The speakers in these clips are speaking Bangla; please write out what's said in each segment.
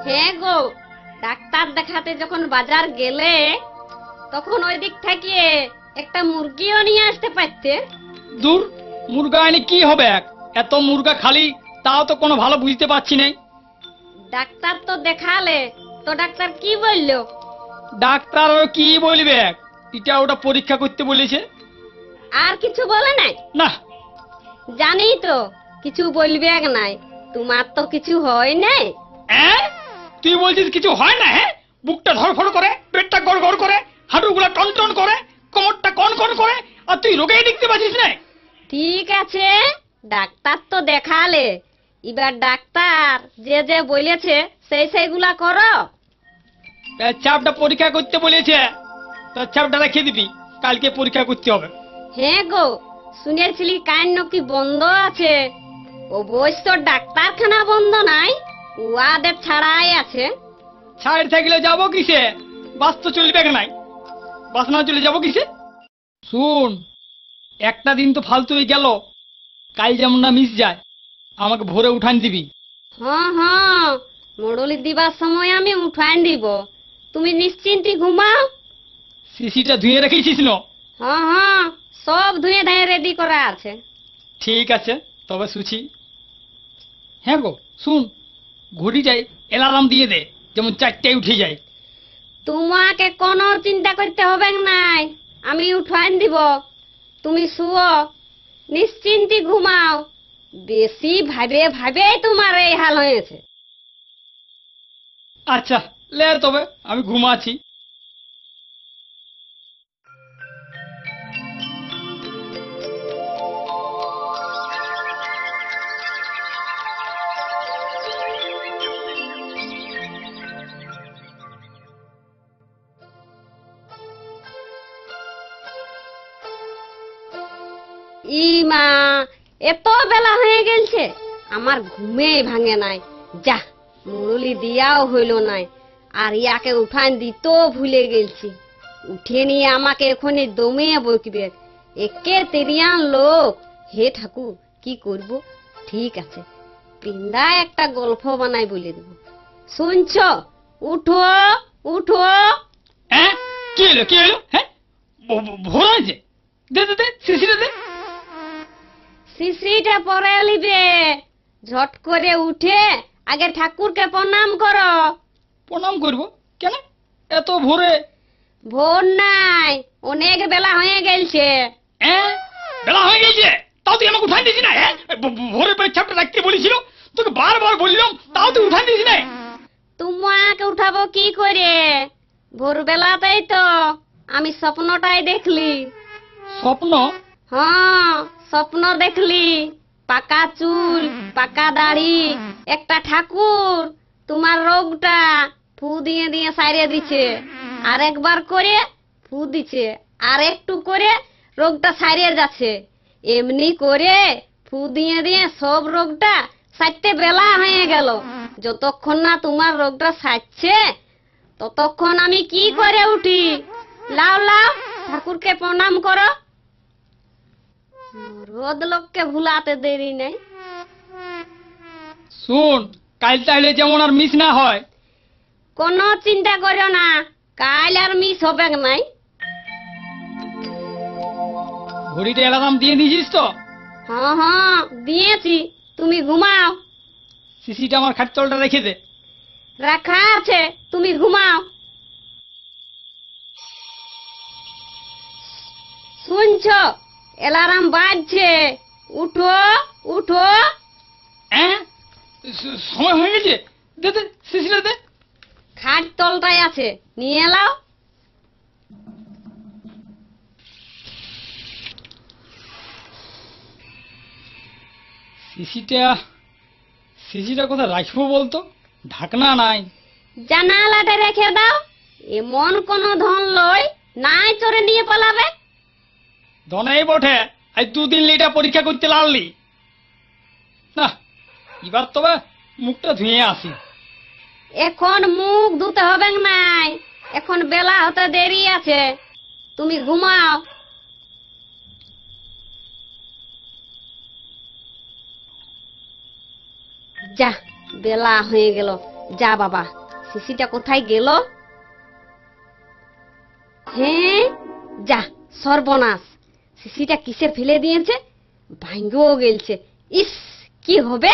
হ্যাঁ গো, ডাক্তার দেখাতে যখন বাজার গেলে তখন ওই দিক থেকে একটা মুরগিও নিয়ে আসতে পারতে। দূর, মুরগা এনে কি হবে? এত মুরগা খালি, তাও তো কোনো ভালো বুঝতে পারছি না। ডাক্তার তো দেখালে, তো ডাক্তার কি বললো? ডাক্তার কি বলবে, এটা ওটা পরীক্ষা করতে বলেছে। আর কিছু বলে নাই? না। জানি তো কিছু বলবে নাই, তোমার তো কিছু হয় নাই। তুই বলছিস কিছু হয় না? হ্যাঁ, বুকটা ধরফড় করে, পেটটা গড়গড় করে, হাঁটুগুলা টনটন করে, কোমরটা কনকন করে, আর তুই রোগেই দেখতে পাচ্ছিস না। ঠিক আছে, ডাক্তার তো দেখালে, এবার ডাক্তার যে যে বলেছে সেইগুলা করো। চাপটা পরীক্ষা করতে বলেছে, তোর চাপটা রেখে দিবি, কালকে পরীক্ষা করতে হবে। হ্যাঁ গো, শুনেছিলি কান কি বন্ধ আছে? অবশ্য ডাক্তারখানা বন্ধ নাই, উয়াদের ছাড়াই আছে। ছাড় থাকলে যাবো কিসে? বাস তো চলবে নাই, বাস না চলে যাবো কিসে? শুন, একটা দিন তো ফালতু হয়ে গেল, কাল যেমন না মিস যায়, আমাকে ভোরে উঠান দিবি। হ্যাঁ হ্যাঁ, মুরলি দিবার সময় আমি উঠান দিব, তুমি নিশ্চিন্তে ঘুমাও। শিশিটা ধুয়ে রেখেছিস না? হ্যাঁ হ্যাঁ, সব ধুয়ে ধায়ে রেডি করা আছে। ঠিক আছে, তবে শুছি। হ্যাঁ গো শুন, ঘড়ি যাই অ্যালার্ম দিয়ে দে, যেমন 4টায় উঠে যায়। তোমাকে কোনো চিন্তা করতে হবে নাই, আমি উঠান দিব, তুমি শুও, নিশ্চিন্তে ঘুমাও। বেশি ভাবে ভাবে তোমার এই হাল হয়েছে। আচ্ছা লে, তবে আমি ঘুমাচ্ছি। মা, এত বেলা হয়ে গেছে, আমার ঘুমেই ভাঙে নাই। যা, মুরলি দিয়াও হইল নাই, আর ইয়াকে উঠান দিত ভুলে গেছি। উঠে নিয়ে আমাকে এখনই দমিয়ে বকবে, একে তেরিয়ান লোক। হে ঠাকুর, কি করব? ঠিক আছে, পিন্দা একটা গল্প বানাই বলে দেব। শুনছ? উঠো উঠো। হ্যাঁ, কি এলো কি এলো? হ্যাঁ, ভোর হয়েছে, দে দে দে, শিশিটা দে। শিশিটা পরে লিবে, ঝট করে উঠে আগে ঠাকুরকে প্রণাম করো। প্রণাম করবো কেন এত ভোরে? ভোর নাই, অনেক বেলা হয়ে গেছে। বেলা হয়ে গেছে, তাও তুই আমাকে উঠান দিস না? হ্যাঁ, ভোরে পেছাপটা রাখতে বলেছিল, তোকে বারবার বললাম, তাও তুই উঠান দিস না। তোমাকে উঠাবো কি করে? ভোরবেলাতেই তো আমি স্বপ্নটাই দেখলি। স্বপ্ন? হ্যাঁ, স্বপ্ন দেখলি, পাকা চুল, পাকা দাড়ি, একটা ঠাকুর তোমার রোগটা ফু দিয়ে দিয়ে সারিয়ে দিচ্ছে, আর একবার করে ফু দিচ্ছে, আর একটু করে রোগটা সারিয়ে যাচ্ছে। এমনি করে ফু দিয়ে দিয়ে সব রোগটা সারতে বেলা হয়ে গেল। যতক্ষণ না তোমার রোগটা সারছে ততক্ষণ আমি কি করে উঠি? লাও লাও, ঠাকুরকে প্রণাম করো। রোদ লোককে ভুলাতে দেরি নেই। শুন, কাল তাইলে যেমন আর মিস না হয়। কোনো চিন্তা করো না, কাল আর মিস হবে নাই। ঘড়িটা অ্যালার্ম দিয়ে দিয়েছিস তো? হ্যাঁ হ্যাঁ, দিয়েছি, তুমি ঘুমাও। শিশিটা আমার খাটতলটা রেখে দে। রাখা আছে, তুমি ঘুমাও। শুনছ? অ্যালার্ম বাজছে, উঠো উঠো। সময় হয়ে গেছে, দে দে শিশিটা দে। খাট তলটাই আছে, নিয়ে এলাও। শিশিটা কোথায় রাখবো বলতো? ঢাকনা নাই। জানালাটা রেখে দাও, এমন কোন ধন লই নাই চোরে নিয়ে পালাবে। ধনেই বটে, আজ 2 দিন লেটা পরীক্ষা করতে লাগলি না। এবার তবে মুখটা ধুয়ে আসি। এখন মুখ ধুতে হবে নাই, এখন বেলা হতে দেরি আছে, তুমি ঘুমাও। যা, বেলা হয়ে গেল, যা বাবা, শিশিটা কোথায় গেল? হ্যাঁ, যা সর্বনাশ, শিশিটা কিসে ফেলে দিয়েছে, ভাঙ্গও গেলছে। ইস, কি হবে?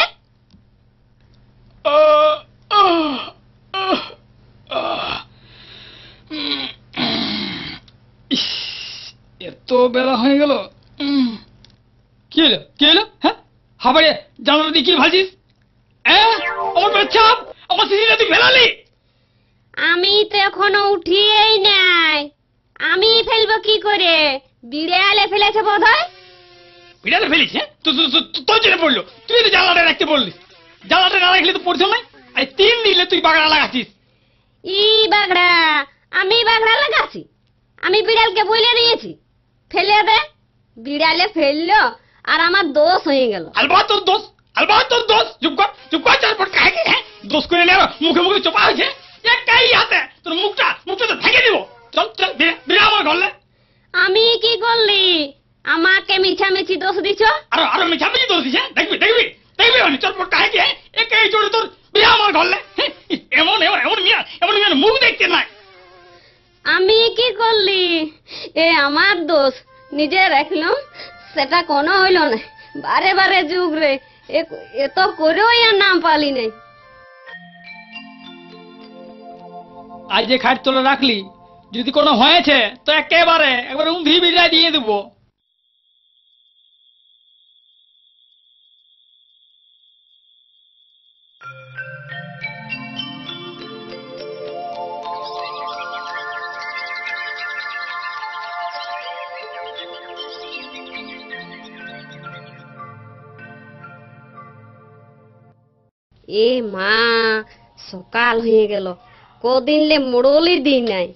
এত বেলা হয়ে গেল। কি হলো, কি হলো? হ্যাঁ, হাবারে জানালা দিয়ে কি ভালছিস? আমার বাচ্চা, আমার শিশিটা তুই ফেলালি? আমি তো এখনো উঠিয়েই নাই, আমি ফেলবো কি করে? বিড়ালে ফেলেছে বোধ হয়। বিড়ালে ফেলিস? হ্যাঁ, তোর জন্য পড়লো। তুই তো জানলাটা রাখতে বললিস, জানলাটা না রাখলে তো পড়তো নাই। আর 3 দিলে তুই বাগড়া লাগাচ্ছিস। ই বাগড়া? আমি বাগড়া লাগাচ্ছি? আমি বিড়ালকে বলে দিয়েছি ফেলে দে, বিড়ালে ফেললো আর আমার দোষ হয়ে গেল। আলবা তোর দোষ, আলবা তোর দোষ। চুপ কর, চুপ কর, চটপট খাই। হ্যাঁ, দোষ করে নেব, মুখে মুখে চোপা হয়েছে। একাই হাতে তোর মুখটা তো ভেঙে দিব। চল চল, বিড়া আমার ঘরলে। আমি কি করলি? আমাকে মিছামিছি দোষ দিছ। আরো আরো মিছামিছি দোষ দিছে। দেখবি দেখবি দেখবি, মানে চটপট খাই কে একাই চড়ে তোর বিড়া আমার ঘরলে। এমন এমন এমন মিয়া, এমন মিয়া মুখ দেখতে নাই। আমি কি করলি? এ আমার দোষ, নিজে রাখলাম, সেটা কোনো হইল না। বারে বারে যুগ রে, এত করেও এর নাম পালি নাই। আজ যে খাট তোলা রাখলি, যদি কোনো হয়েছে তো একেবারে একবারে উঁধি বিড়ায় দিয়ে দেবো। এ মা, সকাল হয়ে গেল, কদিনলে মোড়লি দিই নাই।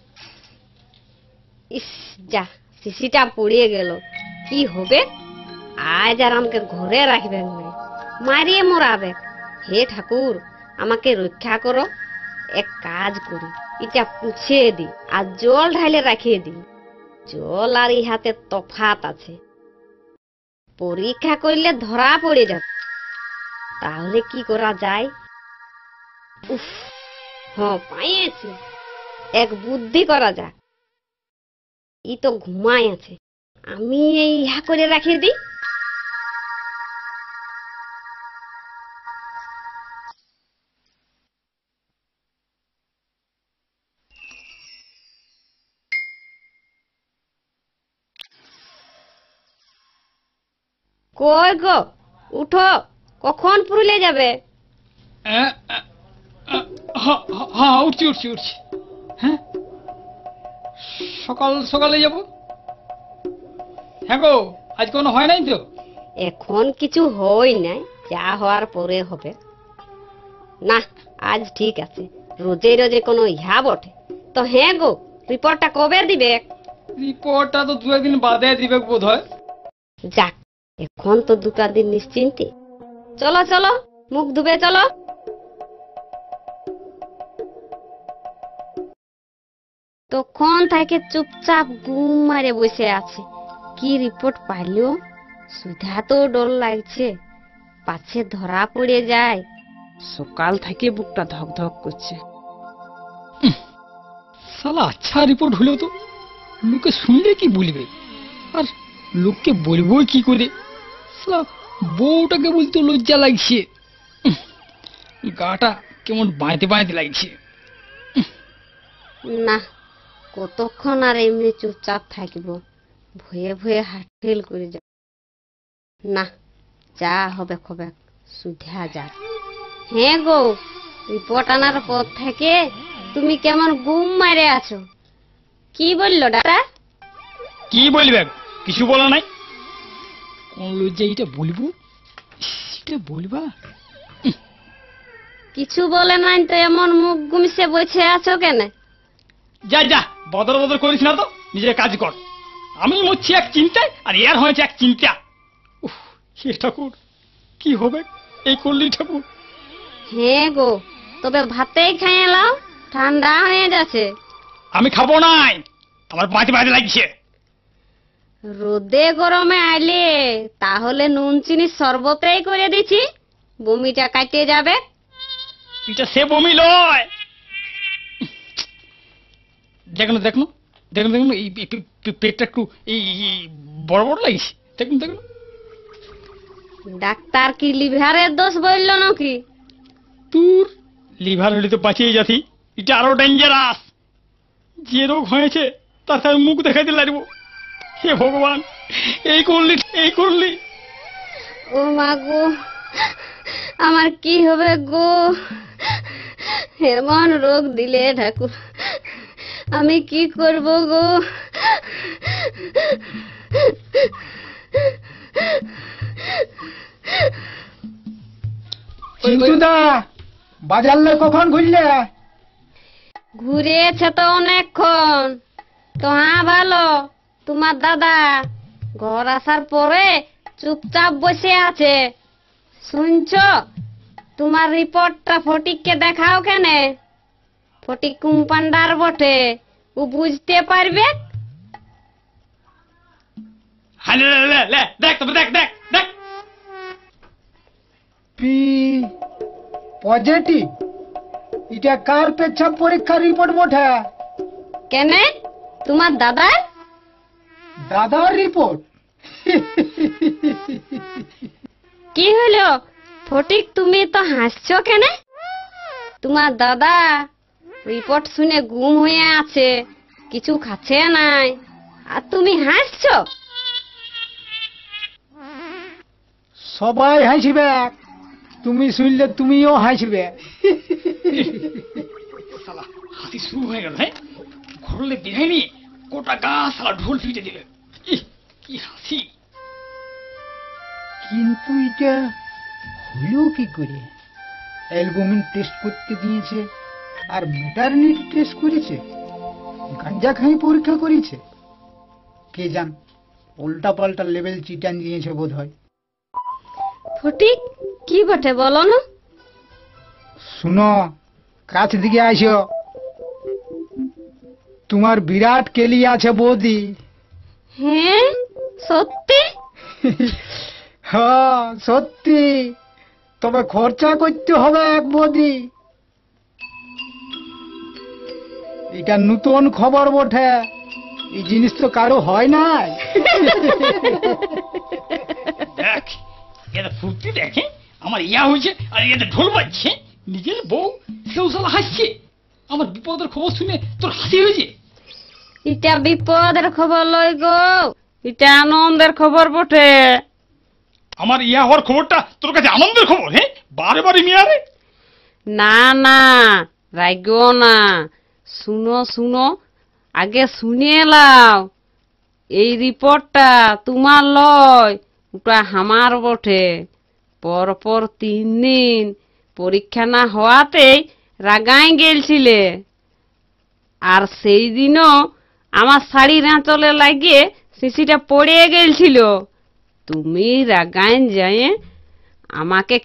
ইস, যা শিশিটা পড়িয়ে গেল, কি হবে? আজ আর আমাকে ঘরে রাখবে না, মারিয়ে মরাবে। হে ঠাকুর, আমাকে রক্ষা করো। এক কাজ করি, এটা পুছিয়ে দি আর জল ঢাইলে রাখিয়ে দি। জল আর ইহাতে তফাত আছে, পরীক্ষা করলে ধরা পড়ে যাবে। তাহলে কি করা যায়? উফ, হ্যাঁ পাইয়েছি, এক বুদ্ধি করা যাক। ই তো ঘুমাই আছে, আমি এই ইহা করে রাখিয়ে দিই। কই গো, উঠো, কখন পুরুলে যাবে? হ্যাঁ, উঠছি উঠছি উঠছি। হ্যাঁ, সকাল সকালে যাব। হ্যাঁ গো, আজ কোনো হয় নাই তো? এখন কিছু হই নাই, যা হওয়ার পরে হবে। না, আজ ঠিক আছে, রোজে রোজে কোনো ইহা বটে। তো হ্যাঁ গো, রিপোর্টটা কবে দিবে? রিপোর্টটা তো 2 একদিন বাদে দিবে বোধ হয়। যাক, এখন তো 2টা দিন নিশ্চিন্তে। চলো চলো, মুখ ধুবে চলো। তখন থেকে চুপচাপ ঘুম মারে বসে আছে। কি রিপোর্ট পাইলো? সুধা তো ডর লাগছে, পাছে ধরা পড়ে যায়। সকাল থেকে বুকটা ধক ধক করছে। শালা আচ্ছা রিপোর্ট হলো তো, লোকে শুনলে কি বলবে, আর লোককে বলবো কি করে? শালা বউটাকে বলতে লজ্জা লাগছে, গাটা কেমন বাঁধতে বাঁধতে লাগছে। না, কতক্ষণ আর এমনি চুপচাপ থাকিব? ভয়ে ভয়ে হাটফেল করে যাব। না, যা হবে হবে, সুধা যাক। হ্যাঁ গো, রিপোর্ট আনার পর থেকে তুমি কেমন ঘুম মারে আছো? কি বললো ডাক্তার? কি বলবে? কিছু বলা নাই। কোন লজ্জা এটা বলবো, এটা বলবা? কিছু বলে নাই তো এমন মুখ গুমসে বসে আছো কেন? যা যা, বদর বদর করিস না তো, নিজের কাজ কর। আমি মরছি এক চিন্তায়, আর এর হয়েছে এক চিন্তা। উফ, হে ঠাকুর, কি হবে এই করলি ঠাকুর? হ্যাঁ গো, তবে ভাতেই খাইয়ে লাও, ঠান্ডা হয়ে যাচ্ছে। আমি খাবো নাই, আমার বাঁধতে বাঁধতে লাগছে। রোদে গরমে আইলে তাহলে নুন চিনি শরবতটাই করে দিছি, বমিটা কাটিয়ে যাবে। এটা সে বমি লয়। দেখুন দেখুন দেখুন দেখুন এই পেটটা একটু এই বড় বড় লাগিস। দেখুন দেখুন। ডাক্তার কি লিভারের দোষ বললো নাকি? তোর লিভার হলে তো বাঁচিয়ে যাতি, এটা আরো ডেঞ্জারাস। যে রোগ হয়েছে তার সাথে মুখ দেখাতে লাগবো। হে ভগবান, এই করলি এই করলি। ও মা গো, আমার কি হবে গো? এমন রোগ দিলে ঠাকুর, আমি কি করব গো? চিন্টুদা, বাজার লে কখন ঘুরলে? ঘুরেছে তো অনেকক্ষণ। তো হ্যাঁ ভালো, তোমার দাদা ঘর আসার পরে চুপচাপ বসে আছে। শুনছো, তোমার রিপোর্টটা ফটিককে দেখাও কেনে? ফটিক কম্পাউন্ডার বটে, ও বুঝতে পারবে। হ্যাঁ লে লে লে, দেখ তবে দেখ দেখ দেখ। P positive? এটা কার পেছাব পরীক্ষার রিপোর্ট বটে? কেনে? তোমার দাদার? দাদার রিপোর্ট? কি হলো ফটিক, তুমি তো হাসছো কেনে? তোমার দাদা রিপোর্ট শুনে গুম হয়ে আছে, কিছু খাচ্ছে নাই, আর তুমি হাসছো। সবাই হাসিবে, তুমি শুনলে তুমিও হাসবে। শালা হাসি শুরু হয়ে গেল। হ্যাঁ, ঘরলে বেহাইনি গোটা গা শালা ঢোল ফিটে দিলে। ইহ, কি হাসি। কিন্তু এটা হলো কি করে? অ্যালবুমিন টেস্ট করতে দিয়েছে আর মেটারনিটি টেস্ট করেছে, গাঞ্জা খাই পরীক্ষা করেছে। কে জান, উল্টা পাল্টা লেভেল চিটান দিয়েছে বোধ হয়। ফটিক কি বটে বলো না? শুনো, কাছ দিকে আসো। তোমার বিরাট কেলি আছে বৌদি। হ্যাঁ সত্যি? হ্যাঁ সত্যি, তবে খরচা করতে হবে এক বৌদি। এটা নতুন খবর বটে, এই জিনিস তো কারো হয় নাই। দেখ এটা ফুর্তি দেখে আমার ইয়া হয়েছে, আর এটা ঢোল বাজছে। নিজের বউ সেও শালা হাসছে। আমার বিপদের খবর শুনে তোর হাসি হয়েছে। এটা বিপদের খবর লয় গো, এটা আনন্দের খবর বটে। আমার ইয়া হওয়ার খবরটা তোর কাছে আনন্দের খবর? হ্যাঁ, বারে বারে মিয়ারে। না না, রাগো না, শুনো শুনো, আগে শুনিয়ে লাও। এই রিপোর্টটা তোমার লয়, ওটা আমার বটে। পরপর 3 দিন পরীক্ষা না হওয়াতেই রাগাই গেলছিলে, আর সেই দিনও আমার শাড়ির আঁচলে লাগিয়ে শিশিটা পড়ে গেলছিল। তুমি রাগাইন যায় আমাকে